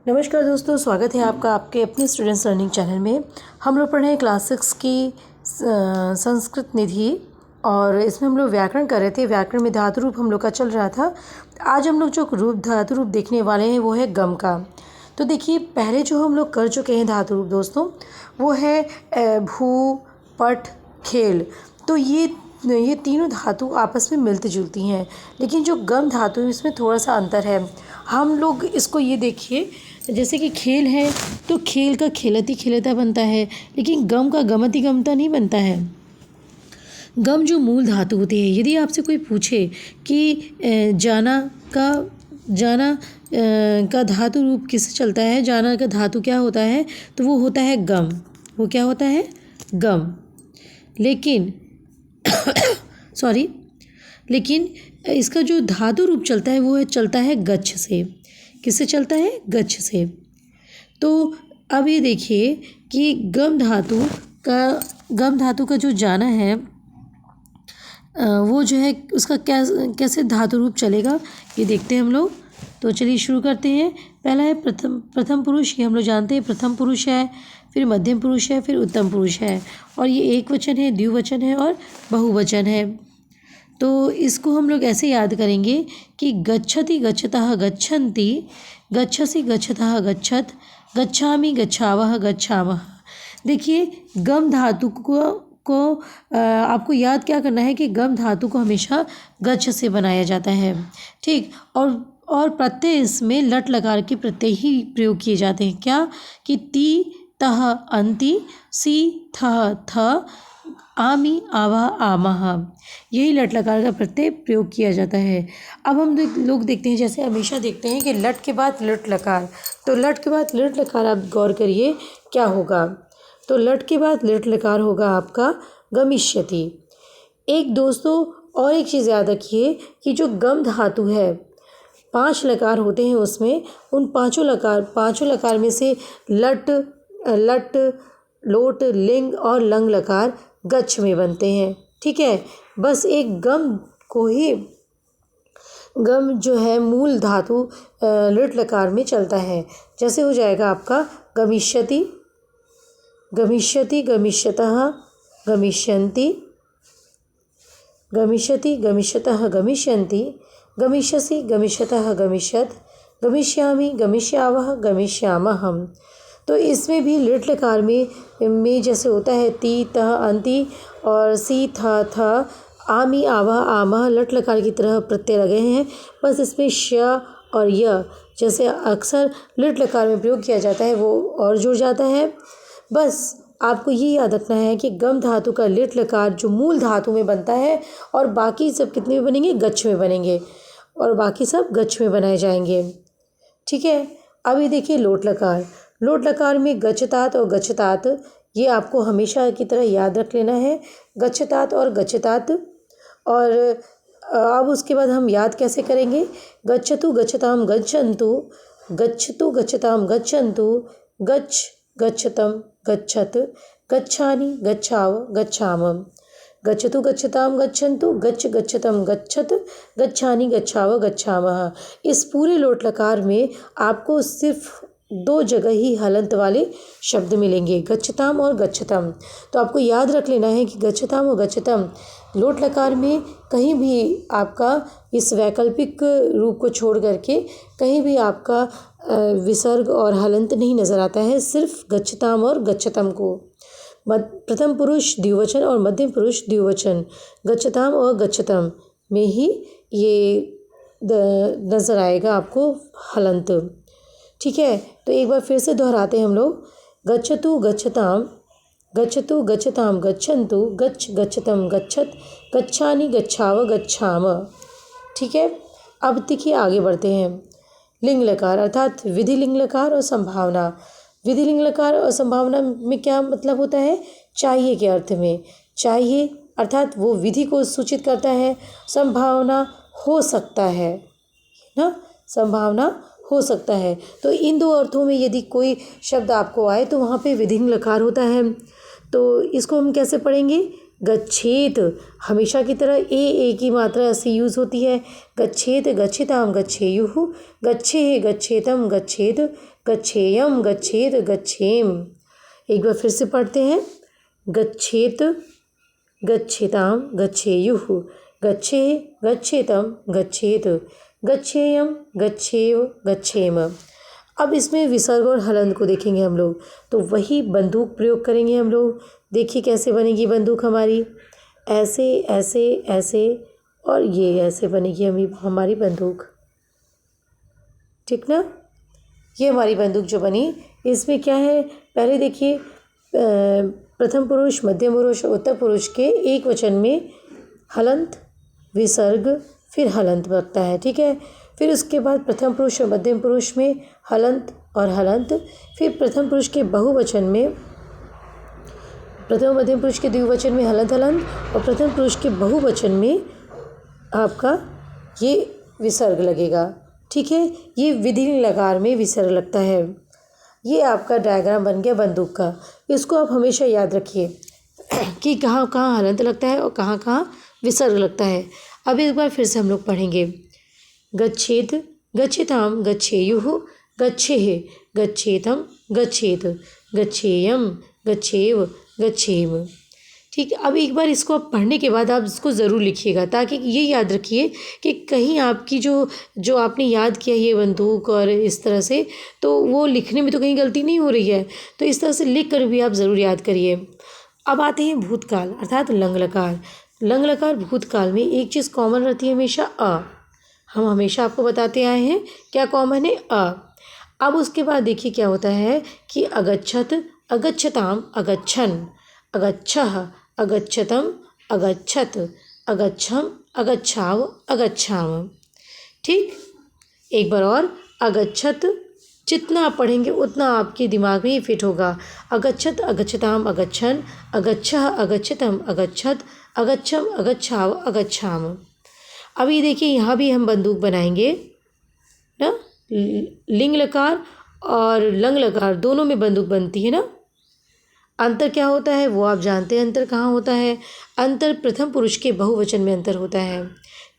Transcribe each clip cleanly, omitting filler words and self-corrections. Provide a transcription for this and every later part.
नमस्कार दोस्तों, स्वागत है आपका आपके अपने स्टूडेंट्स लर्निंग चैनल में। हम लोग पढ़ रहे हैं क्लास 6 की संस्कृत निधि और इसमें हम लोग व्याकरण कर रहे थे। व्याकरण में धातु रूप हम लोग का चल रहा था। आज हम लोग जो धातु रूप देखने वाले हैं वो है गम का। तो देखिए, पहले जो हम लोग कर चुके हैं धातु रूप दोस्तों, वो है भू, पट, खेल। तो ये तीनों धातु आपस में मिलती जुलती हैं, लेकिन जो गम धातु है इसमें थोड़ा सा अंतर है। हम लोग इसको ये देखिए, जैसे कि खेल है तो खेल का खेलती खेलता बनता है, लेकिन गम का गमती गमता नहीं बनता है। गम जो मूल धातु होती है, यदि आपसे कोई पूछे कि जाना का धातु रूप किससे चलता है, जाना का धातु क्या होता है, तो वो होता है गम। वो क्या होता है? गम। लेकिन लेकिन इसका जो धातु रूप चलता है वो चलता है गच्छ से। किससे चलता है? गच्छ से। तो अब ये देखिए कि गम धातु का जो जाना है वो जो है उसका कैसे धातु रूप चलेगा, ये देखते हैं हम लोग। तो चलिए शुरू करते हैं। पहला है प्रथम पुरुष। ये हम लोग जानते हैं, प्रथम पुरुष है, फिर मध्यम पुरुष है, फिर उत्तम पुरुष है, और ये एक वचन है, द्विवचन है और बहुवचन है। तो इसको हम लोग ऐसे याद करेंगे कि गच्छति गच्छतः गच्छन्ति, गच्छसि गच्छतः गच्छत, गच्छामि गच्छावः गच्छामः। देखिए, गम धातु को आपको याद क्या करना है कि गम धातु को हमेशा गच्छ से बनाया जाता है, ठीक। और प्रत्यय इसमें लट लकार के प्रत्यय ही प्रयोग किए जाते हैं। क्या कि ती तह अंति, सी थह थ, आमी आवा आमह, यही लट लकार का प्रत्यय प्रयोग किया जाता है। अब हम लोग देखते हैं, जैसे हमेशा देखते हैं कि लट के बाद लट लकार, तो लट के बाद लट लकार आप गौर करिए क्या होगा। तो लट के बाद लट लकार होगा आपका गमिष्यति। एक दोस्तों और एक चीज़ याद रखिए कि जो गम धातु है 5 लकार होते हैं उसमें, उन पांचों लकार में से लट, लोट, लिंग और लंग लकार गच्छ में बनते हैं, ठीक है। बस एक गम जो है मूल धातु लट लकार में चलता है। जैसे हो जाएगा आपका गमिष्यति, गमिष्यति, गमिष्यतः, गमिष्यन्ति, गमिष्यति, गमिष्यतः, गमिष्यन्ति, गमिष्यसि, गमिष्यतः, गमिष्यत, गमिष्यामि, गमिष्यावः, गमिष्यामः। तो इसमें भी लिट लकार में जैसे होता है ती तह अंति और सी था थ, आमी आवा आमह, लट लकार की तरह प्रत्यय लगे हैं। बस इसमें श और य जैसे अक्सर लिट लकार में प्रयोग किया जाता है वो और जुड़ जाता है। बस आपको ये याद रखना है कि गम धातु का लिट लकार जो मूल धातु में बनता है, और बाकी सब कितने में बनेंगे? गच्छ में बनेंगे, और बाकी सब गच्छ में बनाए जाएंगे, ठीक है। अब ये देखिए लोट लकार। लोट लकार में गच्छतात और गच्छतात, ये आपको हमेशा की तरह याद रख लेना है, गच्छतात और गच्छतात। और अब उसके बाद हम याद कैसे करेंगे? गच्छतु गच्छताम गच्छन्तु, गच्छतु गच्छताम गच्छन्तु, गच्छ गच्छतम गच्छत, गच्छानि गच्छाव गच्छाम, गच्छतु गच्छताम गच्छन्तु, गच्छ गच्छतम गच्छत, गच्छानि गच्छाव गच्छामः। इस पूरे लोट लकार में आपको सिर्फ 2 जगह ही हलंत वाले शब्द मिलेंगे, गच्छताम और गच्छतम। तो आपको याद रख लेना है कि गच्छताम और गच्छतम लोट लकार में कहीं भी आपका इस वैकल्पिक रूप को छोड़ करके कहीं भी आपका विसर्ग और हलंत नहीं नज़र आता है, सिर्फ गच्छताम और गच्छतम को। प्रथम पुरुष द्विवचन और मध्यम पुरुष द्विवचन, गच्छताम और गच्छतम में ही ये नज़र आएगा आपको हलंत, ठीक है। तो एक बार फिर से दोहराते हैं हम लोग। गच्छतु गच्छताम, गच्छतु गच्छताम गच्छन्तु, गच्छ गच्छतम गच्छत, गच्छानि गच्छाव गच्छाम, ठीक है। अब देखिए आगे बढ़ते हैं। लिंग लकार अर्थात विधि लिंग लकार और संभावना। विधि लिंग लकार और संभावना में क्या मतलब होता है? चाहिए के अर्थ में। चाहिए अर्थात वो विधि को सूचित करता है, संभावना हो सकता है ना, संभावना हो सकता है। तो इन 2 अर्थों में यदि कोई शब्द आपको आए तो वहाँ पे विधि लिंग लकार होता है। तो इसको हम कैसे पढ़ेंगे? गच्छेत हमेशा की तरह ए की मात्रा ऐसी यूज़ होती है। गच्छेत गच्छिताम गच्छेयुः, गच्छेः गच्छेतम गच्छेत, गच्छेयम गच्छेत गच्छेम। एक बार फिर से पढ़ते हैं। गच्छेत गच्छेताम गच्छेयुः, गच्छेः गच्छेतम गच्छेत, गच्छेयम गच्छेव गच्छेम। अब इसमें विसर्ग और हलंत को देखेंगे हम लोग, तो वही बंदूक प्रयोग करेंगे हम लोग। देखिए कैसे बनेगी बंदूक हमारी, ऐसे ऐसे ऐसे और ये ऐसे बनेगी हमारी बंदूक, ठीक ना। ये हमारी बंदूक जो बनी, इसमें क्या है, पहले देखिए प्रथम पुरुष, मध्यम पुरुष, उत्तर पुरुष के एक वचन में हलंत, विसर्ग, फिर हलंत लगता है, ठीक है। फिर उसके बाद प्रथम पुरुष और मध्यम पुरुष में हलंत और हलंत, फिर प्रथम पुरुष के बहुवचन में, प्रथम मध्यम पुरुष के द्विवचन में हलंत हलंत, और प्रथम पुरुष के बहुवचन में आपका ये विसर्ग लगेगा, ठीक है। ये विधिलिंग लकार में विसर्ग लगता है। ये आपका डायग्राम बन गया बंदूक का। इसको आप हमेशा याद रखिए कि कहाँ कहाँ हलंत लगता है और कहाँ कहाँ विसर्ग लगता है। अब एक बार फिर से हम लोग पढ़ेंगे। गच्छेत गच्छेताम गच्छेयुः, गच्छेः गच्छेतम गच्छेत, गच्छेयम गच्छेव गच्छेम। ठीक, अब एक बार इसको आप पढ़ने के बाद आप इसको ज़रूर लिखिएगा, ताकि ये याद रखिए कि कहीं आपकी जो आपने याद किया ये बंदूक और इस तरह से, तो वो लिखने में तो कहीं गलती नहीं हो रही है। तो इस तरह से लिख कर भी आप ज़रूर याद करिए। अब आते हैं भूतकाल अर्थात लंग लकार। लंग लकार भूतकाल में एक चीज़ कॉमन रहती है हमेशा, अ। हम हमेशा आपको बताते आए हैं क्या कॉमन है, अ। अब उसके बाद देखिए क्या होता है कि अगच्छत अगच्छताम अगच्छन, अगच्छः अगच्छतम अगच्छत, अगच्छम अगच्छाव अगच्छाम। ठीक, एक बार और। अगच्छत, जितना आप पढ़ेंगे उतना आपके दिमाग में ही फिट होगा। अगच्छत अगच्छताम अगच्छन, अगच्छः अगच्छतम अगच्छत, अगच्छम अगच्छाव अगच्छाम। अभी देखिए यहाँ भी हम बंदूक बनाएंगे ना, लिंग लकार और लंग लकार दोनों में बंदूक बनती है ना। अंतर क्या होता है वो आप जानते हैं, अंतर कहाँ होता है। अंतर प्रथम पुरुष के बहुवचन में अंतर होता है,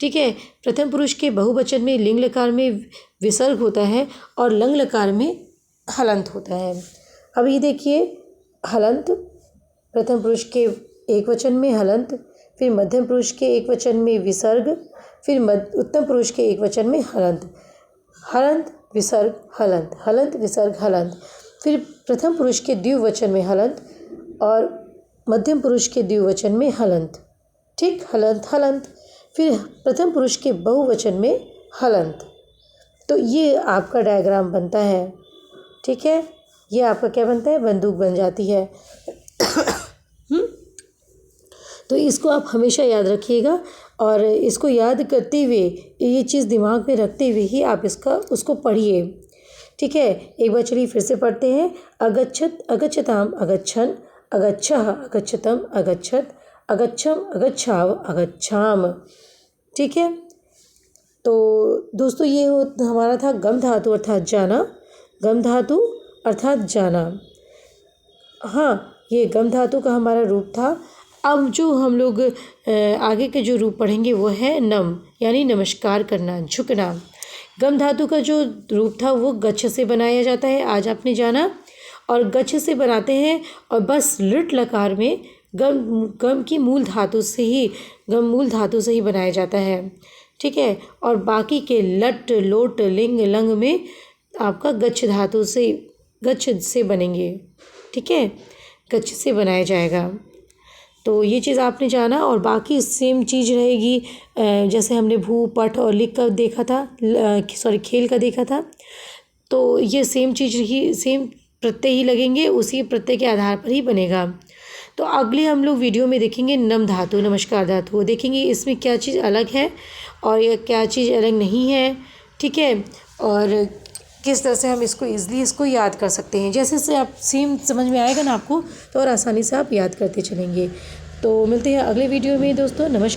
ठीक है। प्रथम पुरुष के बहुवचन में लिंग लकार में विसर्ग होता है और लंग लकार में हलंत होता है। अब ये देखिए, हलंत प्रथम पुरुष के एक वचन में हलंत, फिर मध्यम पुरुष के एक वचन में विसर्ग, फिर उत्तम पुरुष के एक वचन में हलंत, हलंत विसर्ग हलंत, हलंत विसर्ग हलंत, फिर प्रथम पुरुष के द्विवचन में हलंत और मध्यम पुरुष के द्विवचन में हलंत, ठीक, हलंत हलंत, फिर प्रथम पुरुष के बहुवचन में हलंत। तो ये आपका डायग्राम बनता है, ठीक है। ये आपका क्या बनता है, बंदूक बन जाती है। तो इसको आप हमेशा याद रखिएगा और इसको याद करते हुए, ये चीज़ दिमाग में रखते हुए ही आप उसको पढ़िए, ठीक है। एक बार चलिए फिर से पढ़ते हैं। अगच्छत अगच्छताम अगच्छन, अगच्छः अगच्छतम अगच्छत, अगच्छम अगच्छाव अगच्छाम, ठीक है। तो दोस्तों ये हमारा था गम धातु अर्थात जाना, गम धातु अर्थात जाना। हाँ, ये गम धातु का हमारा रूप था। अब जो हम लोग आगे के जो रूप पढ़ेंगे वो है नम, यानी नमस्कार करना, झुकना। गम धातु का जो रूप था वो गच्छ से बनाया जाता है, आज आपने जाना। और गच्छ से बनाते हैं और बस लिट लकार में गम की मूल धातु से ही, गम मूल धातु से ही बनाया जाता है, ठीक है। और बाकी के लट लोट लिंग लंग में आपका गच्छ धातु से, गच्छ से बनेंगे, ठीक है, गच्छ से बनाया जाएगा। तो ये चीज़ आपने जाना और बाकी सेम चीज़ रहेगी, जैसे हमने भू पठ और लिख का देखा था, खेल का देखा था। तो ये सेम चीज़ ही, सेम प्रत्यय ही लगेंगे, उसी प्रत्यय के आधार पर ही बनेगा। तो अगले हम लोग वीडियो में देखेंगे नम धातु, नमस्कार धातु, देखेंगे इसमें क्या चीज़ अलग है और ये क्या चीज़ अलग नहीं है, ठीक है। और किस तरह से हम इसको ईज़िली इसको याद कर सकते हैं। जैसे से आप सेम समझ में आएगा ना आपको, तो और आसानी से आप याद करते चलेंगे। तो मिलते हैं अगले वीडियो में दोस्तों, नमस्कार।